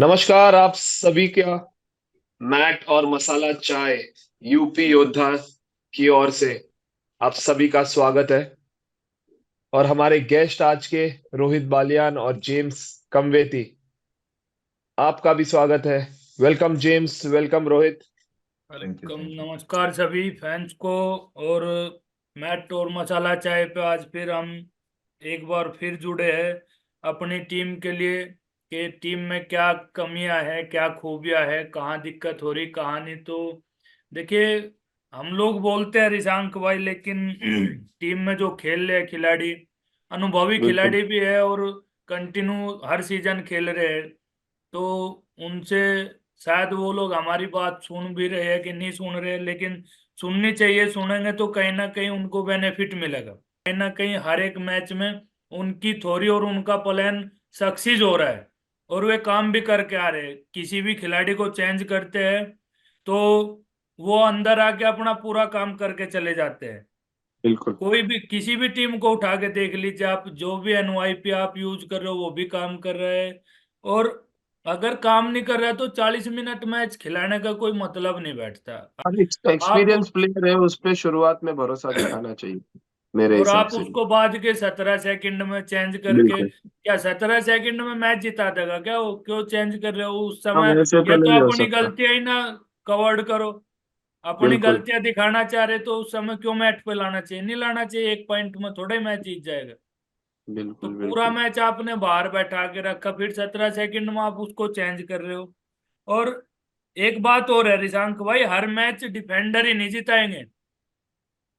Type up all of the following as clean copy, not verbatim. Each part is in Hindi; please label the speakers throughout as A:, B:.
A: नमस्कार आप सभी का मैट और मसाला चाय यूपी योद्धा की ओर से आप सभी का स्वागत है। और हमारे गेस्ट आज के रोहित बालियान और जेम्स कमवेती, आपका भी स्वागत है। Welcome James, welcome Rohit.
B: Thank you
C: welcome,
B: thank you.
C: नमस्कार सभी फैंस को। और मैट और मसाला चाय पे आज फिर हम एक बार फिर जुड़े हैं अपनी टीम के लिए कि टीम में क्या कमियां हैं, क्या खूबियां हैं, कहाँ दिक्कत हो रही, कहाँ नहीं। तो देखिए, हम लोग बोलते हैं रिशांक भाई, लेकिन टीम में जो खेल रहे हैं खिलाड़ी, अनुभवी
A: बिल्कुल।
C: खिलाड़ी भी है और कंटिन्यू हर सीजन खेल रहे हैं। तो उनसे शायद वो लोग हमारी बात सुन भी रहे हैं कि नहीं सुन रहे, लेकिन सुननी चाहिए। सुनेंगे तो कहीं ना कहीं उनको बेनिफिट मिलेगा। कहीं ना कहीं हर एक मैच में उनकी थ्योरी और उनका प्लान सक्सीज हो रहा है और वे काम भी करके आ रहे हैं। किसी भी खिलाड़ी को चेंज करते हैं तो वो अंदर आके अपना पूरा काम करके चले जाते हैं।
A: बिल्कुल।
C: कोई भी किसी भी टीम को उठा के देख लीजिए आप, जो भी एनवाईपी आप यूज कर रहे हो वो भी काम कर रहे हैं। और अगर काम नहीं कर रहा है तो 40 मिनट मैच खिलाने का कोई मतलब नहीं बैठता। आप
A: एक्सपीरियंस प्लेयर है, उस पे शुरुआत में भरोसा दिखाना चाहिए मेरे
C: और
A: हिसाब
C: आप
A: से।
C: उसको बाद के 17 सेकंड में चेंज करके,
A: बिल्कुल।
C: क्या 17 सेकंड में मैच जिता देगा क्या? वो क्यों चेंज कर रहे हो उस
A: हाँ,
C: समय?
A: मेरे से
C: या
A: पहले
C: तो
A: भी हो
C: अपनी
A: सकता।
C: गलतियां ही ना कवर्ड करो। अपनी
A: बिल्कुल
C: गलतियां दिखाना चाह रहे तो उस समय क्यों मैच पे लाना चाहिए? नहीं लाना चाहिए। एक पॉइंट में थोड़े मैच जीत जाएगा। तो
A: बिल्कुल।
C: पूरा
A: बिल्कुल
C: मैच आपने बाहर बैठा के रखा, फिर 17 सेकंड में आप उसको चेंज कर रहे हो। और एक बात और है रिशांक भाई, हर मैच डिफेंडर ही नहीं जिताएंगे।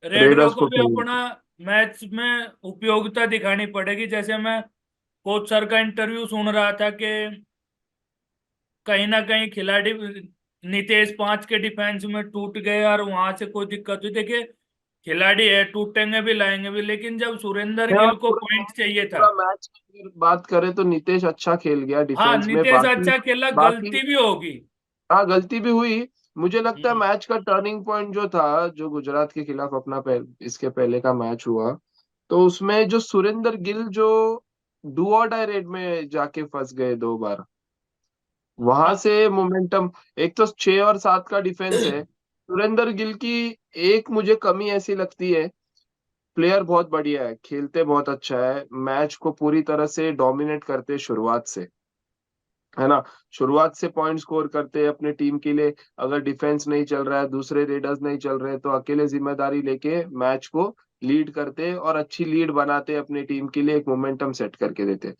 C: रेडरो
A: रेडर्स
C: को
A: को
C: भी
A: खेलना।
C: अपना मैच में उपयोगिता दिखानी पड़ेगी। जैसे मैं कोच सर का इंटरव्यू सुन रहा था कि कहीं ना कहीं खिलाड़ी नितेश 5 के डिफेंस में टूट गए और वहां से कोई दिक्कत हुई। देखिए, खिलाड़ी है, टूटेंगे भी लाएंगे भी, लेकिन जब सुरेंद्र
A: हाँ,
C: गिल को
A: पूरा
C: पॉइंट चाहिए था।
A: पूरा मैच की अगर बात करें तो नितेश अच्छा खेल गया
C: हाँ,
A: डिफेंस में।
C: नितेश
A: बाकी
C: अच्छा खेला,
A: बाकी
C: गलती भी होगी।
A: हाँ, गलती भी हुई। मुझे लगता है
C: हम्म।
A: मैच का टर्निंग पॉइंट जो था, जो गुजरात के खिलाफ अपना इसके पहले का मैच हुआ, तो उसमें जो सुरेंद्र गिल जो डू और डाई रेड में जाके फंस गए 2 बार, वहां
C: हाँ।
A: से मोमेंटम। एक तो 6 और 7 का डिफेंस है सुरेंद्र गिल की। एक मुझे कमी ऐसी लगती है, प्लेयर बहुत बढ़िया है, खेलते बहुत अच्छा है, मैच को पूरी तरह से डोमिनेट करते शुरुआत से, है ना। शुरुआत से पॉइंट स्कोर करते अपने टीम के लिए। अगर डिफेंस नहीं चल रहा है, दूसरे रेडर्स नहीं चल रहे, तो अकेले जिम्मेदारी लेके मैच को लीड करते और अच्छी लीड बनाते, अपनी टीम के लिए एक मोमेंटम सेट करके देते।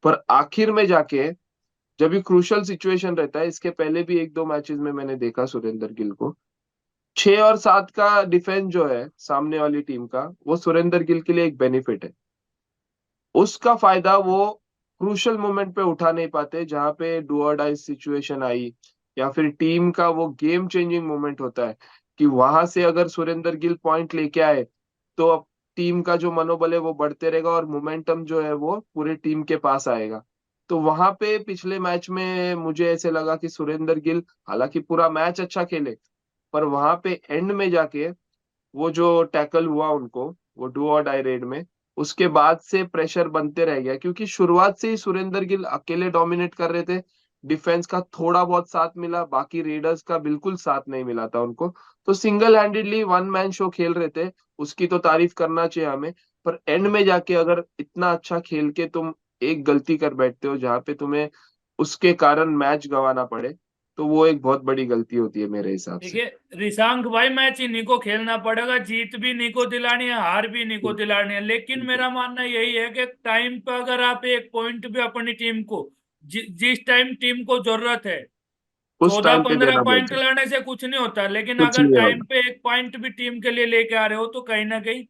A: पर आखिर में जाके जब भी क्रूशल सिचुएशन रहता है, इसके पहले भी 1-2 मैचेस में मैंने देखा सुरेंद्र गिल को, 6 और 7 का डिफेंस जो है सामने वाली टीम का, वो सुरेंद्र गिल के लिए एक बेनिफिट है। उसका फायदा वो क्रूशल मोमेंट पे उठा नहीं पाते, जहां पे डू और डाई सिचुएशन आई, या फिर टीम का वो गेम चेंजिंग मोमेंट होता है, कि वहां से अगर सुरेंद्र गिल पॉइंट लेके आए, तो अब टीम का जो मनोबल है वो बढ़ते रहेगा और मोमेंटम जो है वो पूरे टीम के पास आएगा। तो वहां पे पिछले मैच में मुझे ऐसे लगा कि सुरेंद्र गिल हालांकि पूरा मैच अच्छा खेले, पर वहां पे एंड में जाके वो जो टैकल हुआ उनको, वो डू और डाई रेड में, उसके बाद से प्रेशर बनते रह गया, क्योंकि शुरुआत से ही सुरेंद्र गिल अकेले डोमिनेट कर रहे थे। डिफेंस का थोड़ा बहुत साथ मिला, बाकी रेडर्स का बिल्कुल साथ नहीं मिला था उनको। तो single handedly one man show खेल रहे थे, उसकी तो तारीफ करना चाहिए हमें। पर एंड में जाके अगर इतना अच्छा खेल के तुम एक गलती कर बैठते हो, जहां पे तुम्हें उसके कारण मैच गंवाना पड़े, तो वो एक बहुत बड़ी गलती होती है मेरे हिसाब से।
C: देखिए रिशांक भाई, मैच इन्हीं को खेलना पड़ेगा। जीत भी इन्हीं को दिलानी है, हार भी इन्हीं को दिलानी है। लेकिन
A: बिल्कुल।
C: मेरा मानना यही है कि टाइम पे अगर आप एक पॉइंट भी अपनी टीम को, जिस टाइम टीम को जरूरत है,
A: उस
C: चौदह
A: टाइम पे
C: पंद्रह
A: देना
C: पॉइंट
A: बेटर।
C: लाने से कुछ नहीं होता, लेकिन
A: कुछ
C: अगर
A: नहीं
C: टाइम
A: होगा।
C: पे एक पॉइंट भी टीम के लिए लेके आ रहे हो तो कहीं ना कहीं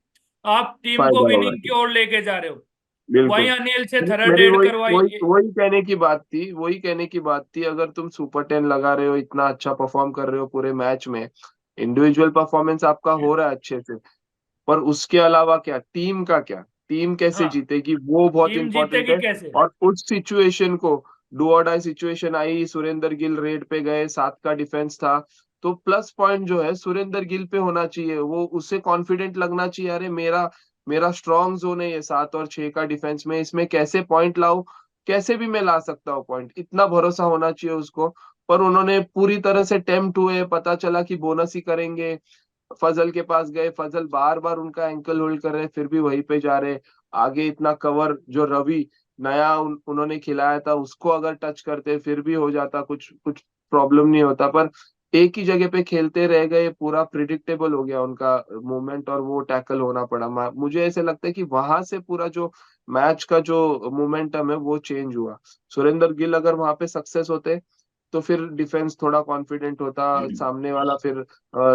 C: आप टीम को
A: फायदा होगा।
C: विनिंग की ओर लेके जा रहे हो। वहीं
A: बिल्कुल।
C: अनिल से थर्ड
A: मेरी
C: एड
A: वही वही
C: करवाइए।
A: वही कहने की बात थी, वही कहने की बात थी। अगर तुम सुपर 10 लगा रहे हो, इतना अच्छा परफॉर्म कर रहे हो पूरे मैच में, इंडिविजुअल परफॉर्मेंस आपका हो रहा है अच्छे से, पर उसके अलावा क्या, टीम का क्या, टीम कैसे
C: हाँ,
A: जीतेगी, वो बहुत
C: टीम
A: इंपॉर्टेंट
C: जीतेगी
A: है।
C: कैसे?
A: और उस सिचुएशन को, डू और डाई सिचुएशन आई, सुरेंद्र गिल रेड पे गए, 7 का डिफेंस था, तो प्लस पॉइंट जो है सुरेंद्र गिल पे होना चाहिए। वो उसे कॉन्फिडेंट लगना चाहिए, अरे मेरा मेरा स्ट्रॉन्ग जोन है ये 7 और 6 का डिफेंस में, इसमें कैसे पॉइंट लाऊं, कैसे भी मैं ला सकता हूँ पॉइंट, इतना भरोसा होना चाहिए उसको। पर उन्होंने पूरी तरह से टेम्प्ट हुए, पता चला कि बोनस ही करेंगे, फजल के पास गए, फजल बार बार उनका एंकल होल्ड कर रहे, फिर भी वहीं पे जा रहे। आगे इतना कवर जो रवि नया उन्होंने खिलाया था उसको अगर टच करते फिर भी हो जाता, कुछ कुछ प्रॉब्लम नहीं होता। पर एक ही जगह पे खेलते रह गए, पूरा प्रिडिक्टेबल हो गया उनका मूवमेंट और वो टैकल होना पड़ा। मुझे ऐसे लगता है कि वहां से पूरा जो मैच का जो मोमेंटम है वो चेंज हुआ। सुरेंद्र गिल अगर वहां पे सक्सेस होते तो फिर डिफेंस थोड़ा कॉन्फिडेंट होता, सामने वाला फिर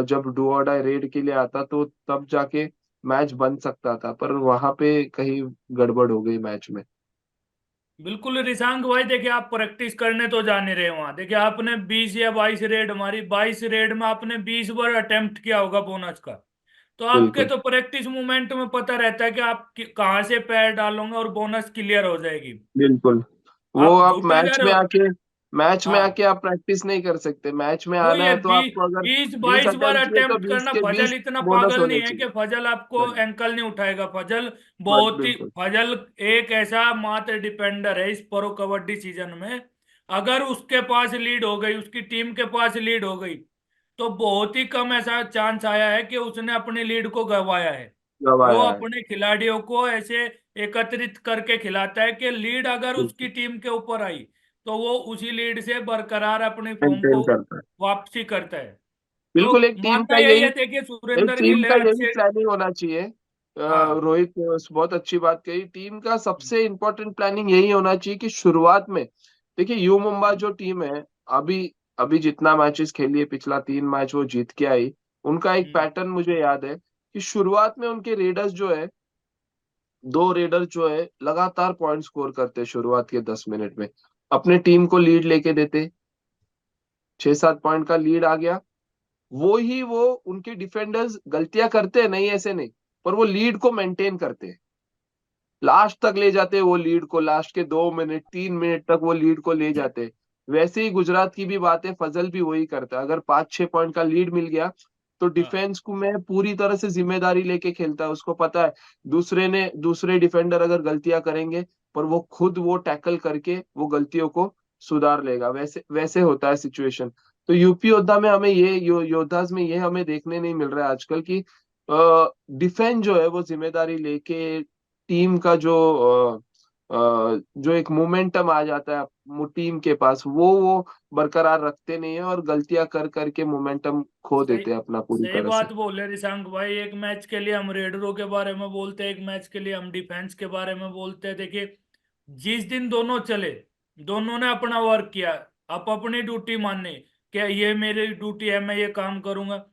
A: जब डू और डाई रेड के लिए आता तो तब जाके मैच बन सकता था। पर वहां पे कहीं गड़बड़ हो गई मैच में।
C: बिल्कुल रिशांक भाई, देखिए आप प्रैक्टिस करने तो जा नहीं रहे वहां। देखिए आपने 20 या 22 रेड मारी, 22 रेड में आपने 20 बार अटेम्प्ट किया होगा बोनस का। तो आपके
A: बिल्कुल
C: तो प्रैक्टिस मूवमेंट में पता रहता है कि आप कहाँ से पैर डालोगे और बोनस क्लियर हो जाएगी।
A: बिल्कुल। वो
C: आप
A: आप
C: झूठा जा रहे हो।
A: मैच में
C: हाँ,
A: आके आप प्रैक्टिस नहीं कर सकते। मैच में
C: वो
A: आना
C: ये
A: है तो आपको अगर
C: बीस
A: 20
C: बाईस बार
A: अटेम्प्ट किए तो
C: अटेम्प्ट
A: 20
C: करना,
A: के
C: फजल
A: 20
C: इतना
A: बोनस
C: पागल नहीं
A: होने
C: है कि
A: चाहिए।
C: फजल आपको
A: Right.
C: एंकल नहीं उठाएगा। फजल
A: बस
C: बहुत ही,
A: बिल्कुल
C: फजल एक ऐसा मात्र डिपेंडर है इस प्रो कबड्डी सीजन में। अगर उसके पास लीड हो गई, उसकी टीम के पास लीड हो गई, तो बहुत ही कम ऐसा चांस आया है कि उसने अपनी लीड को गंवाया है। वो
A: गवाया है।
C: अपने खिलाड़ियों को ऐसे एकत्रित करके खिलाता है कि लीड अगर उसकी
A: बिल्कुल
C: टीम के ऊपर आई तो वो उसी लीड से बरकरार अपनी फॉर्म
A: मेंटेन
C: को
A: करता है।
C: वापसी करता है। तो
A: बिल्कुल
C: मानना यही है, देखिए
A: एक
C: सुरेंद्र
A: टीम
C: गिल है
A: का यही
C: अच्छे।
A: प्लानिंग होना चाहिए।
C: हाँ।
A: रोहित ने बहुत अच्छी बात कही, टीम का सबसे इम्पोर्टेंट प्लानिंग यही होना चाहिए कि शुरुआत में देखिए यू मुंबा जो टीम है, अभी अभी जितना मैचेस खेली है, पिछला 3 मैच वो जीत के आई। उनका एक
C: हम्म।
A: पैटर्न मुझे याद है कि शुरुआत में उनके रेडर्स जो है, 2 रेडर जो है लगातार पॉइंट स्कोर करते शुरुआत के 10 मिनट में, अपने टीम को लीड लेके देते। 6-7 पॉइंट का लीड आ गया, वो उनके डिफेंडर्स गलतियां करते हैं, नहीं ऐसे नहीं, पर वो लीड को मेंटेन करते हैं, लास्ट तक ले जाते हैं वो लीड को, लास्ट के 2 मिनट 3 मिनट तक वो लीड को ले जाते हैं। वैसे ही गुजरात की भी बात है, फजल भी वही करता है। अगर 5-6 पॉइंट का लीड मिल गया तो
C: हाँ।
A: डिफेंस को मैं पूरी तरह से जिम्मेदारी लेके खेलता है। उसको पता है दूसरे डिफेंडर अगर गलतियां करेंगे, पर वो खुद वो टैकल करके वो गलतियों को सुधार लेगा। वैसे वैसे होता है सिचुएशन। तो यूपी योद्धा में हमें योद्धास में ये हमें देखने नहीं मिल रहा है आजकल की डिफेंस जो है वो जिम्मेदारी लेके टीम का जो एक मोमेंटम आ जाता है टीम के पास, वो बरकरार रखते नहीं है और गलतियां कर करके मोमेंटम खो
C: सही
A: देते हैं अपना पूरी
C: सही
A: तरह से।
C: बात बोले रिशांक भाई। एक मैच के लिए हम रेडरों के बारे में बोलते हैं, एक मैच के लिए हम डिफेंस के बारे में बोलते हैं। देखिए जिस दिन दोनों चले, दोनों ने अपना वर्क किया, आप अपनी ड्यूटी माने क्या ये मेरी ड्यूटी है, मैं ये काम करूंगा।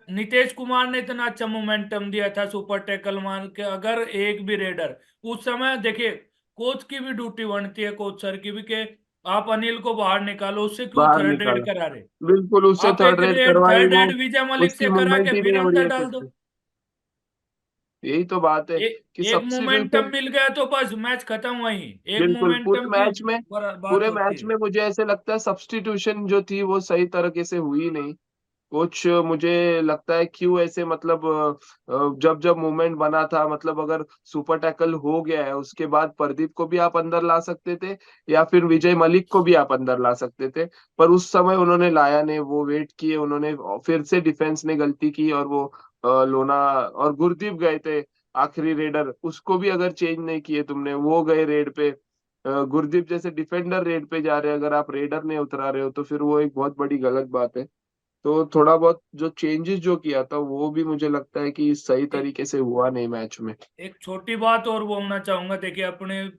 C: नीतीश कुमार ने इतना अच्छा मोमेंटम दिया था सुपर टैकल मार के। अगर एक भी रेडर उस समय, देखिए कोच की भी ड्यूटी बनती है, कोच सर की भी, कि आप अनिल को बाहर निकालो, उससे क्यों
A: बाहर
C: थर्ड रेड
A: निकाला,
C: करा रहे।
A: बिल्कुल उससे
C: आप एक
A: थर्ड रेड
C: रेड,
A: करवाई,
C: थर्ड
A: वो
C: रेड विजय मलिक
A: उसकी
C: से करा
A: मूवमेंट
C: के
A: ही नहीं
C: फिर
A: हो रही
C: अंदर
A: है फिर
C: डाल दो।
A: से। यही तो बात है कि
C: एक
A: सब्स्टिट्यूशन।
C: मोमेंटम मिल गया तो बस मैच खत्म। वहीं एक
A: बिल्कुल
C: मोमेंटम की बात
A: पूरे
C: होती
A: मैच
C: है।
A: में मुझे ऐसे लगता है सब्स्टिट्यूशन जो थी वो सही तरीके से हुई नहीं कुछ। मुझे लगता है क्यों ऐसे, मतलब जब जब मूवमेंट बना था, मतलब अगर सुपर टैकल हो गया है उसके बाद प्रदीप को भी आप अंदर ला सकते थे या फिर विजय मलिक को भी आप अंदर ला सकते थे। पर उस समय उन्होंने लाया नहीं, वो वेट किए उन्होंने, फिर से डिफेंस ने गलती की और वो लोना और गुरदीप गए थे आखिरी रेडर, उसको भी अगर चेंज नहीं किए तुमने, वो गए रेड पे। गुरदीप जैसे डिफेंडर रेड पे जा रहे हैं, अगर आप रेडर नहीं उतरा रहे हो तो फिर वो एक बहुत बड़ी गलत बात है। तो थोड़ा बहुत जो चेंजेस जो किया था वो भी मुझे लगता है कि सही
C: एक
A: तरीके से हुआ नहीं मैच में।
C: एक छोटी बात और बोलना चाहूंगा। देखिए अपने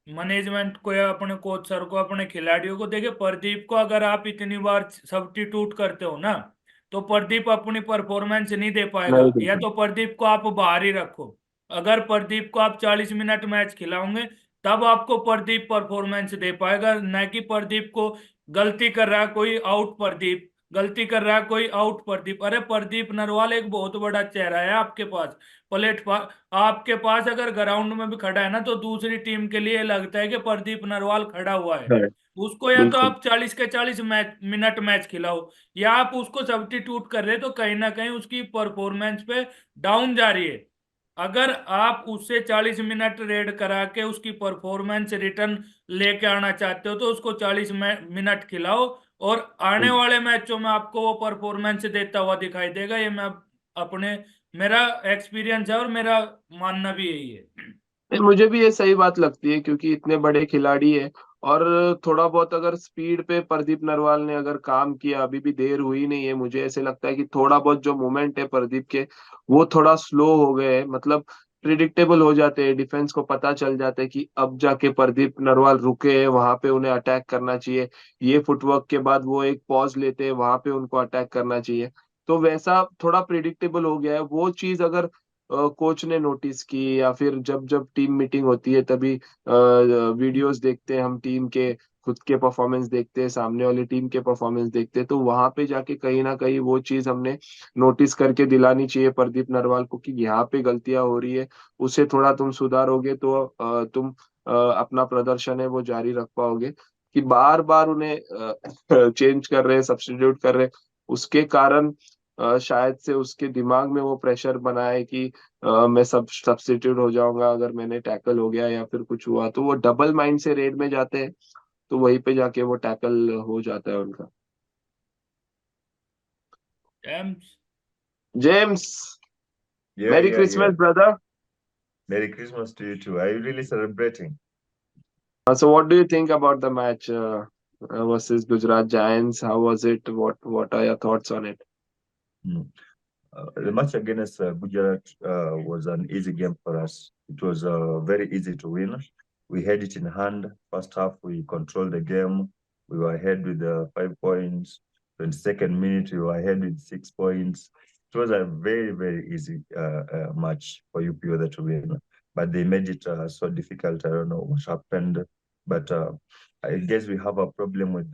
C: मैनेजमेंट को या अपने कोच सर को, अपने खिलाड़ियों को, देखिए प्रदीप को अगर आप इतनी बार सब्स्टिट्यूट करते हो ना, तो प्रदीप अपनी परफॉर्मेंस नहीं दे
A: नहीं
C: पाएगा। या
A: देखा।
C: तो प्रदीप को आप बाहर ही रखो। अगर प्रदीप को आप 40 मिनट मैच खिलाओगे तब आपको प्रदीप परफॉर्मेंस दे पाएगा, न कि प्रदीप को गलती कर रहा है कोई आउट प्रदीप, गलती कर रहा है कोई आउट प्रदीप। अरे प्रदीप नरवाल एक बहुत बड़ा चेहरा है आपके पास, प्लेटफॉर्म आपके पास अगर ग्राउंड में भी खड़ा है ना, तो दूसरी टीम के लिए लगता है कि प्रदीप नरवाल खड़ा हुआ है।
A: है
C: उसको या तो
A: बिल्कुल।
C: आप 40 के 40 मिनट मैच खिलाओ, या आप उसको सब्स्टिट्यूट कर रहे हो, तो कहीं ना कहीं उसकी परफॉर्मेंस पे डाउन जा रही है। अगर आप उससे 40 मिनट रेड करा के उसकी परफॉर्मेंस रिटर्न लेके आना चाहते हो तो उसको 40 मिनट खिलाओ, और आने वाले मैचों में आपको वो परफॉर्मेंस देता हुआ दिखाई देगा। ये मैं अपने मेरा एक्सपीरियंस है और मेरा मानना भी यही है।
A: नहीं, मुझे भी ये सही बात लगती है क्योंकि इतने बड़े खिलाड़ी है। और थोड़ा बहुत अगर स्पीड पे प्रदीप नरवाल ने अगर काम किया, अभी भी देर हुई नहीं है, मुझे ऐसे लगता है कि थोड़ा बहुत जो मूवमेंट है प्रदीप के वो थोड़ा स्लो हो गए हैं। मतलब प्रिडिक्टेबल हो जाते हैं, डिफेंस को पता चल जाता है कि अब जाके प्रदीप नरवाल रुके हैं, वहां पे उन्हें अटैक करना चाहिए। ये फुटवर्क के बाद वो एक पॉज लेते हैं, वहां पे उनको अटैक करना चाहिए। तो वैसा थोड़ा प्रिडिक्टेबल हो गया है। वो चीज अगर कोच ने नोटिस की, या फिर जब जब टीम मीटिंग होती है तभी वीडियोस देखते हैं हम टीम के, खुद के परफॉर्मेंस देखते हैं, सामने वाली टीम के परफॉर्मेंस देखते हैं, तो वहां पे जाके कहीं ना कहीं वो चीज हमने नोटिस करके दिलानी चाहिए प्रदीप नरवाल को कि यहाँ पे गलतियां हो रही है, उसे थोड़ा तुम सुधारोगे तो तुम अपना प्रदर्शन है वो जारी रख पाओगे। कि बार बार उन्हें चेंज कर रहे हैं, सब्स्टिट्यूट कर रहे हैं, उसके कारण शायद से उसके दिमाग में वो प्रेशर बना है कि मैं सब सब्स्टिट्यूट हो जाऊंगा अगर मैंने टैकल हो गया या फिर कुछ हुआ, तो वो डबल माइंड से रेड में जाते हैं, तो वहीं पे जाके वो टैकल हो जाता है उनका।
C: James.
A: James,
B: Yeah,
A: merry
B: yeah, yeah.
A: Christmas brother.
B: Merry Christmas to you too. Are you really celebrating?
A: So what do you think about the match versus Gujarat Giants? How was it? What are your thoughts on it?
B: Hmm. The match against Gujarat was an easy game for us. It was very easy to win. We had it in hand. First half, we controlled the game. We were ahead with 5 points. 22nd minute, we were ahead with 6 points. It was a very, very easy match for UP to win. But they made it so difficult. I don't know what happened. But I guess we have a problem with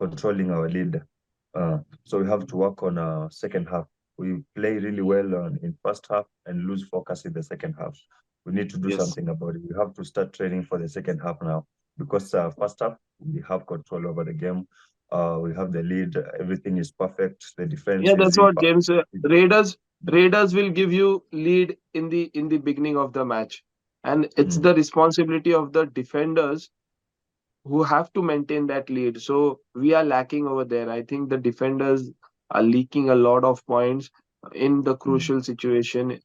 B: controlling our lead. So we have to work on second half. We play really well in first half and lose focus in the second half. We need to do
A: Yes.
B: something about it. We have to start training for the second half now because first half we have control over the game. We have the lead. Everything is perfect. The defense
A: Yeah,
B: is
A: that's what
B: imperfect.
A: James. Raiders will give you lead in the beginning of the match, and it's
B: Mm.
A: the responsibility of the defenders who have to maintain that lead. So we are lacking over there. I think the defenders are leaking a lot of points in the
B: Mm.
A: crucial situation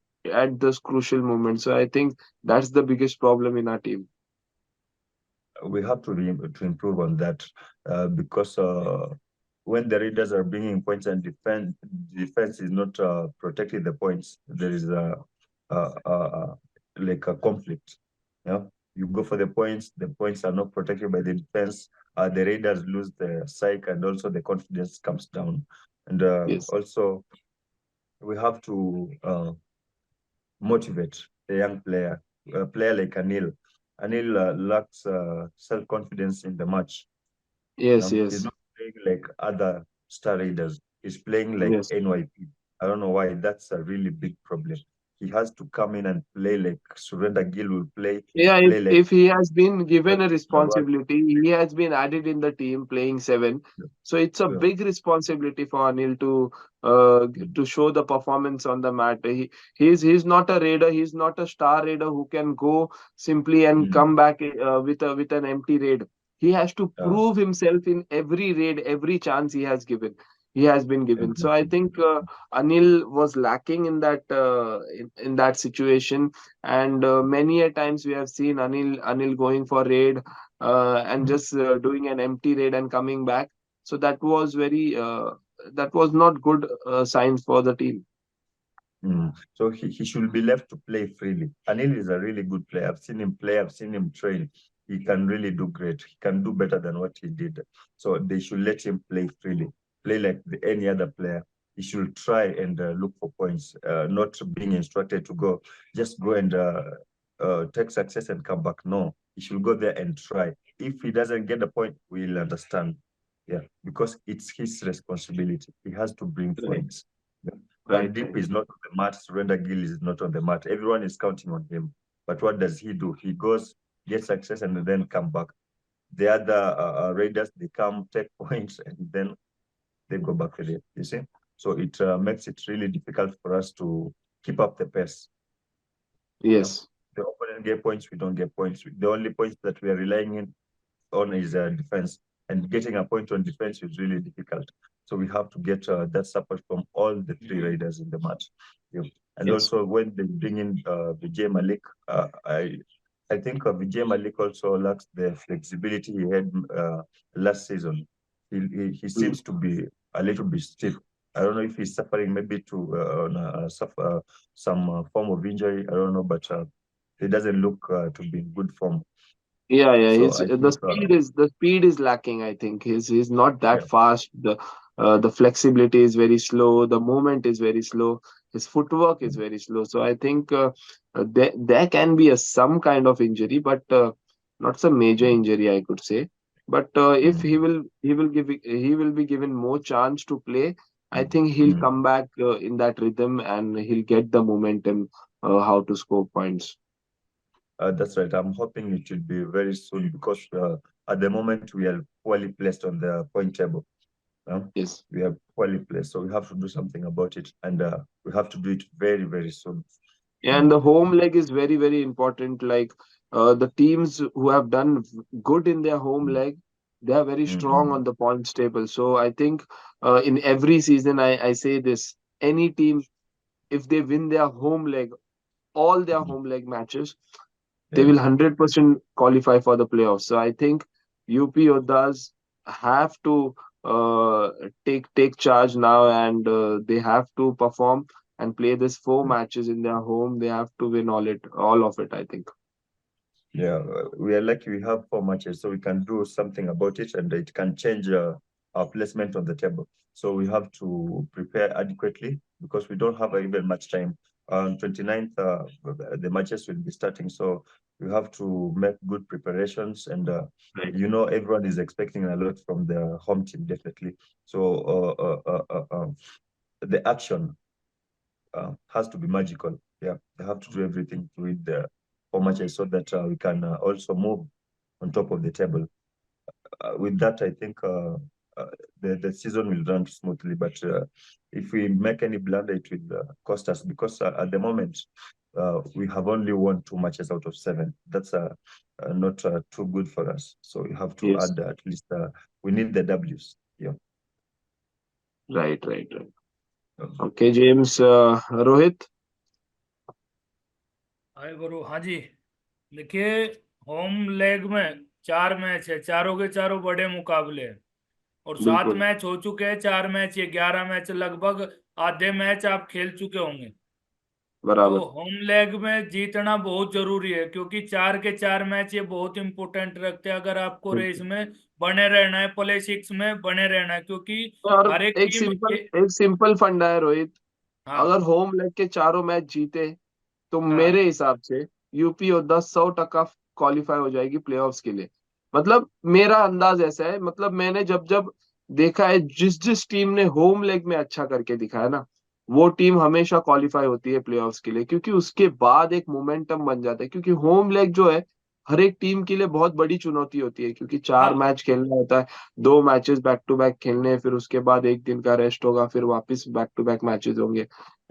A: at this crucial moment. So I think that's the biggest problem in our team.
B: We have to improve on that because when the Raiders are bringing points and defense is not protecting the points, there is like a conflict. Yeah, you go for the points are not protected by the defense. The Raiders lose the psyche and also the confidence comes down. And
A: Yes.
B: also we have to motivate a young player, a player like Anil. Anil lacks self-confidence in the match.
A: Yes.
B: No, he's
A: Yes.
B: not playing like other star raiders. He's playing like
A: Yes.
B: NYP. I don't know why. That's a really big problem. He has to come in and play like Surrender Gill will play,
A: Yeah,
B: play like
A: if he has been given a
B: Narwal.
A: responsibility, he has been added in the team playing seven. So it's a
B: Yeah.
A: big responsibility for Anil
B: Mm.
A: to show the performance on the mat. He's not a raider. He's not a star raider who can go simply and
B: Mm.
A: come back with an empty raid. He has to
B: Yeah,
A: prove himself in every raid, every chance he has given. He has been given. So I
B: exactly.
A: think Anil was lacking in in that situation, and many a times we have seen Anil going for raid and just doing an empty raid and coming back. So that was not good signs for the team.
B: So he should be left to play freely. Anil is a really good player. I've seen him play, I've seen him train. He can really do great. He can do better than what he did. So they should let him play freely, play like any other player. He should try and look for points, not being instructed to just go and take success and come back. No, he should go there and try. If he doesn't get the point, we'll understand. Yeah, because it's his responsibility. He has to bring
A: Right,
B: points.
A: right,
B: Deep
A: right.
B: is not on the mat. Surrender Gill is not on the mat. Everyone is counting on him. But what does he do? He goes, get success, and then come back. The other Raiders, they come, take points, and then they go back again. You see? So it makes it really difficult for us to keep up the pace. You know,
A: Yes.
B: the opponent get points, we don't get points. The only points that we are relying on is defense, and getting a point on defense is really difficult. So we have to get that support from all the three riders in the match. Yeah. And
A: Yes.
B: also when they bring in Vijay Malik, I think Vijay Malik also lacks the flexibility he had last season. He seems to be a little bit stiff. I don't know if he's suffering maybe suffer some form of injury. I don't know, but he doesn't look to be in good form.
A: Yeah, yeah.
B: So
A: His
B: I think
A: the speed is lacking. I think he's not that
B: yeah,
A: fast. The flexibility is very slow. The movement is very slow. His footwork is very slow. So I think there can be some kind of injury, but not some major injury, I could say. But if
B: mm,
A: he will be given more chance to play, I
B: mm,
A: think he'll
B: mm.
A: come back in that rhythm and he'll get the momentum how to score points.
B: That's right. I'm hoping it will be very soon because at the moment we are poorly placed on the point table.
A: Yes.
B: We are poorly placed, so we have to do something about it, and we have to do it very, very soon.
A: And
B: Mm,
A: the home leg is very, very important. Like the teams who have done good in their home
B: mm,
A: leg, they are very
B: mm,
A: strong
B: mm,
A: on the points table. So I think in every season, I say this: any team, if they win their home leg, all their
B: mm.
A: home leg matches, they
B: Yeah,
A: will 100% qualify for the playoffs. So I think UP Yodhas have to uh, take charge now, and they have to perform and play this four matches in their home. They have to win all of it. I think.
B: yeah. We are lucky we have 4 matches, so we can do something about it, and it can change our placement on the table. So we have to prepare adequately because we don't have even much time. On 29th, the matches will be starting, so we have to make good preparations. And
A: Right.
B: everyone is expecting a lot from the home team, definitely. So the action has to be magical. Yeah, they have to do everything to win the 4 matches so that we can also move on top of the table. With that, I think the season will run smoothly. But if we make any blunder, it will cost us because at the moment we have only won 2 matches out of 7. That's not too good for us. So we have to
A: Yes.
B: add at least we need the W's. Yeah.
A: Right. Right. Right.
B: Um,
A: Okay, James. Rohit.
C: हाय गुरु, हाँ जी। देखिए, होम लेग में 4 मैच है, चारों के चारों बड़े मुकाबले हैं और 7
A: बिल्कुल
C: मैच हो चुके हैं। 4 मैच, ये 11 मैच लगभग आधे मैच आप खेल चुके होंगे। तो
A: बराबर।
C: होम लेग में जीतना बहुत जरूरी है क्योंकि 4 के 4 मैच ये बहुत इंपॉर्टेंट रखते हैं अगर आपको रेस
A: बिल्कुल।
C: में बने रहना है, प्ले 6 में बने रहना है, क्योंकि
A: और
C: हर एक टीम ये।
A: एक सिंपल फंडा है रोहित।
C: हाँ,
A: अगर होम लेग के चारों मैच जीते तो
C: हाँ,
A: मेरे हिसाब से यूपी योद्धा 100% क्वालिफाई हो जाएगी प्लेऑफ्स के लिए। मतलब मेरा अंदाज ऐसा है, मतलब मैंने जब जब देखा है, जिस जिस टीम ने होम लेग में अच्छा करके दिखाया ना, वो टीम हमेशा क्वालिफाई होती है प्लेऑफ्स के लिए, क्योंकि उसके बाद एक मोमेंटम बन जाता है। क्योंकि होम लेग जो है हर एक टीम के लिए बहुत बड़ी चुनौती होती है, क्योंकि 4 मैच खेलना होता है, 2 मैचेस बैक टू बैक खेलने हैं, फिर उसके बाद एक दिन का रेस्ट होगा, फिर वापस बैक टू बैक मैचेस होंगे,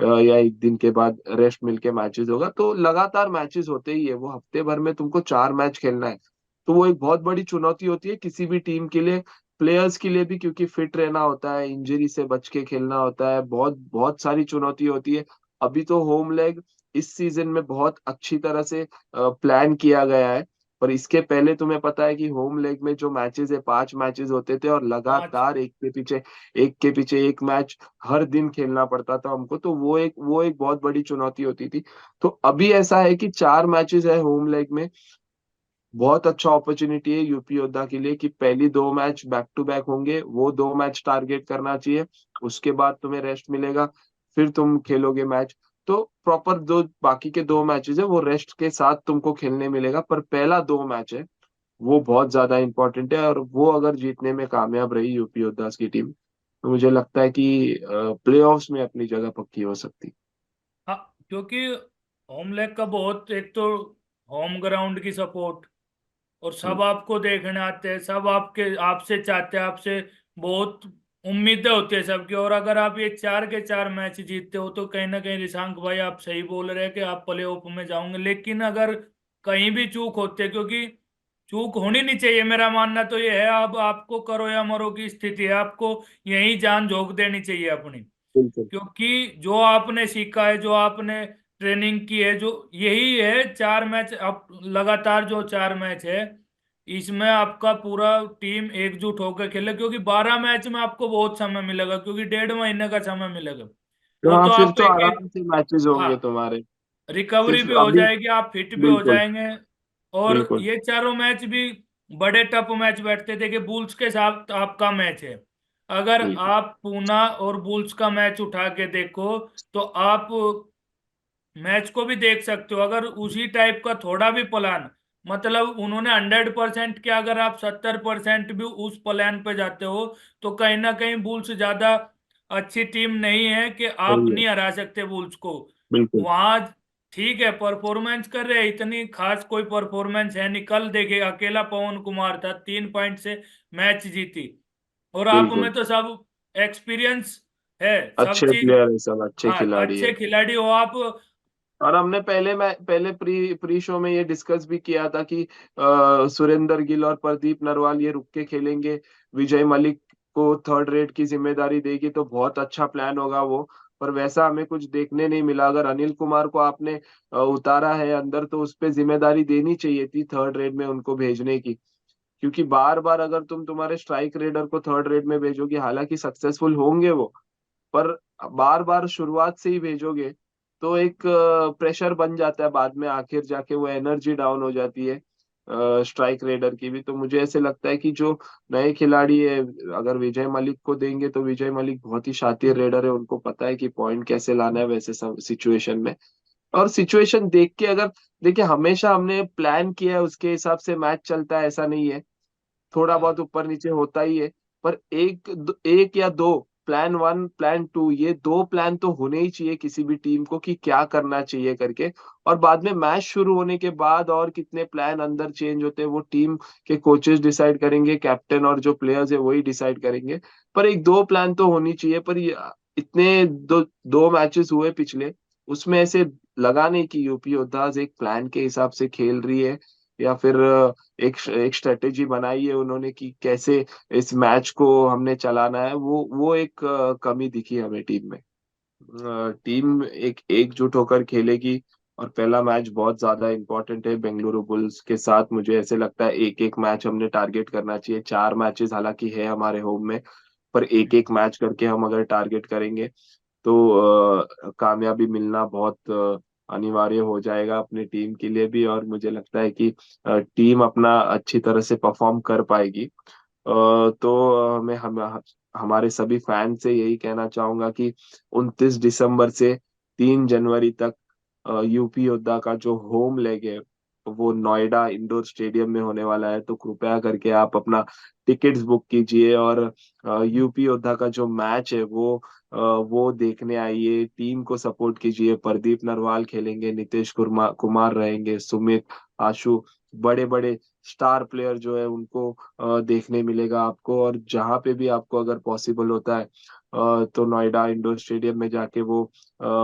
A: या एक दिन के बाद रेस्ट मिलके मैचेस होगा। तो लगातार मैचेस होते ही है, वो हफ्ते भर में तुमको 4 मैच खेलना है। तो वो एक बहुत बड़ी चुनौती होती है किसी भी टीम के लिए, प्लेयर्स के लिए भी, क्योंकि फिट रहना होता है, इंजरी से बच के खेलना होता है, बहुत बहुत सारी चुनौती होती है। अभी तो होम लेग इस सीजन में बहुत अच्छी तरह से प्लान किया गया है, पर इसके पहले तुम्हें पता है कि होम लेग में जो मैचेस है, 5 मैचेस होते थे और
C: 5।
A: लगातार एक के पीछे एक मैच हर दिन खेलना पड़ता था हमको। तो वो एक बहुत बड़ी चुनौती होती थी। तो अभी ऐसा है कि 4 मैचेस है होम लेग में, बहुत अच्छा अपॉर्चुनिटी है यूपी योद्धा के लिए कि पहली 2 मैच बैक टू बैक होंगे, वो 2 मैच टारगेट करना चाहिए। उसके बाद तुम्हें रेस्ट मिलेगा, फिर तुम खेलोगे मैच। तो प्रॉपर दो बाकी के 2 मैचेस है वो रेस्ट के साथ तुमको खेलने मिलेगा, पर पहला 2 मैच है वो बहुत ज्यादा इंपॉर्टेंट है, और वो अगर जीतने में कामयाब रही यूपी योद्धास की टीम, तो मुझे लगता है कि प्लेऑफ्स में अपनी जगह पक्की हो सकती।
C: हाँ, क्योंकि होम लेग का बहुत, एक तो होम ग्राउंड की सपोर्ट, और
A: हम्म।
C: सब आपको देखने आते हैं, सब आपके आपसे चाहते हैं, आपसे बहुत उम्मीदें होती है सबकी। और अगर आप ये 4 के 4 मैच जीतते हो तो कहीं ना कहीं ऋषांक भाई आप सही बोल रहे हैं कि आप प्ले ऑफ में जाओगे। लेकिन अगर कहीं भी चूक होती है, क्योंकि चूक होनी नहीं चाहिए, मेरा मानना तो ये है, अब आपको करो या मरो की स्थिति है, आपको यही जान झोंक देनी चाहिए अपनी।
A: बिल्कुल
C: क्योंकि जो आपने सीखा है, जो आपने ट्रेनिंग की है, जो यही है 4 मैच, अब लगातार जो 4 मैच है इसमें आपका पूरा टीम एकजुट होकर खेले, क्योंकि 12 मैच में आपको बहुत समय मिलेगा, क्योंकि 1.5 महीने का समय मिलेगा। वो
A: हाँ,
C: तो
A: फिर
C: आप
A: तो
C: एक एक,
A: आराम से मैचेस
C: हाँ,
A: होंगे तुम्हारे।
C: रिकवरी
A: सिर्फ
C: भी हो
A: अभी
C: जाएगी, आप फिट भी हो
A: बिल्कुल
C: जाएंगे। और
A: बिल्कुल
C: ये चारों मैच भी बड़े टफ मैच बैठते थे कि बुल्स के साथ आपका मैच है। अगर
A: बिल्कुल
C: आप पूना और बुल्स का मैच उठा के देखो तो आप मैच को भी देख सकते हो। अगर उसी टाइप का थोड़ा भी प्लान, मतलब उन्होंने 100% किया, अगर आप 70% भी उस प्लान पे जाते हो तो कहीं ना कहीं बुल्स ज्यादा अच्छी टीम नहीं है कि आप
A: सही है।
C: नहीं हरा सकते बुल्स को।
A: बिल्कुल
C: वहां ठीक है, परफॉर्मेंस कर रहे हैं, इतनी खास कोई परफॉर्मेंस है नहीं। कल देखे अकेला पवन कुमार था, 3 पॉइंट से मैच जीती। और आप
A: बिल्कुल
C: में तो सब एक्सपीरियंस है, सब
A: अच्छे
C: चीज।
A: प्लेयर है, सब अच्छे
C: हाँ,
A: खिलाड़ी है।
C: अच्छे खिलाड़ी हो आप।
A: और हमने पहले प्री प्री शो में ये डिस्कस भी किया था कि सुरेंदर गिल और प्रदीप नरवाल ये रुक के खेलेंगे, विजय मलिक को थर्ड रेट की जिम्मेदारी देगी तो बहुत अच्छा प्लान होगा वो। पर वैसा हमें कुछ देखने नहीं मिला। अगर अनिल कुमार को आपने उतारा है अंदर तो उस पे जिम्मेदारी देनी चाहिए थी थर्ड रेट में उनको भेजने की। क्योंकि बार बार अगर तुम्हारे स्ट्राइक रेडर को थर्ड रेट में भेजोगे, हालांकि सक्सेसफुल होंगे वो, पर बार बार शुरुआत से ही भेजोगे तो एक प्रेशर बन जाता है बाद में, आखिर जाके वो एनर्जी डाउन हो जाती है स्ट्राइक रेडर की भी। तो मुझे ऐसे लगता है कि जो नए खिलाड़ी है, अगर विजय मलिक को देंगे तो विजय मलिक बहुत ही शातिर रेडर है, उनको पता है कि पॉइंट कैसे लाना है वैसे सिचुएशन में। और सिचुएशन देख के अगर, देखिए हमेशा हमने प्लान किया है उसके हिसाब से मैच चलता है, ऐसा नहीं है, थोड़ा बहुत ऊपर नीचे होता ही है। पर एक या दो, प्लान वन प्लान टू, ये दो प्लान तो होने ही चाहिए किसी भी टीम को कि क्या करना चाहिए करके। और बाद में मैच शुरू होने के बाद और कितने प्लान अंदर चेंज होते हैं वो टीम के कोचेस डिसाइड करेंगे, कैप्टन और जो प्लेयर्स है वही डिसाइड करेंगे। पर एक दो प्लान तो होनी चाहिए। पर ये इतने दो मैचेस हुए पिछले, उसमें ऐसे लगा नहीं कि यूपी योद्धाज एक प्लान के हिसाब से खेल रही है, या फिर एक स्ट्रेटेजी बनाई है उन्होंने कि कैसे इस मैच को हमने चलाना है। वो एक कमी दिखी हमें टीम में। टीम एक एकजुट होकर खेलेगी। और पहला मैच बहुत ज्यादा इंपॉर्टेंट है बेंगलुरु बुल्स के साथ। मुझे ऐसे लगता है एक एक मैच हमने टारगेट करना चाहिए। 4 मैचेस हालांकि है हमारे होम में, पर एक एक मैच करके हम अगर टारगेट करेंगे तो कामयाबी मिलना बहुत अनिवार्य हो जाएगा अपनी टीम के लिए भी। और मुझे लगता है कि टीम अपना अच्छी तरह से परफॉर्म कर पाएगी। तो मैं हमारे सभी फैन से यही कहना चाहूंगा कि 29 दिसंबर से 3 जनवरी तक यूपी योद्धा का जो होम लेग है वो नोएडा इंडोर स्टेडियम में होने वाला है। तो कृपया करके आप अपना टिकट्स बुक कीजिए और यूपी योद्धा का जो मैच है वो देखने आइए, टीम को सपोर्ट कीजिए। प्रदीप नरवाल खेलेंगे, नीतीश कुमार रहेंगे, सुमित, आशु, बड़े बड़े स्टार प्लेयर जो है उनको देखने मिलेगा आपको। और जहां पे भी आपको अगर पॉसिबल होता है तो नोएडा इंडोर स्टेडियम में जाके वो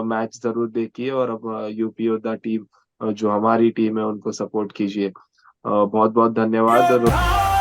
A: मैच जरूर देखिए। और अब यूपी योद्धा टीम जो हमारी टीम है उनको सपोर्ट कीजिए। बहुत बहुत धन्यवाद।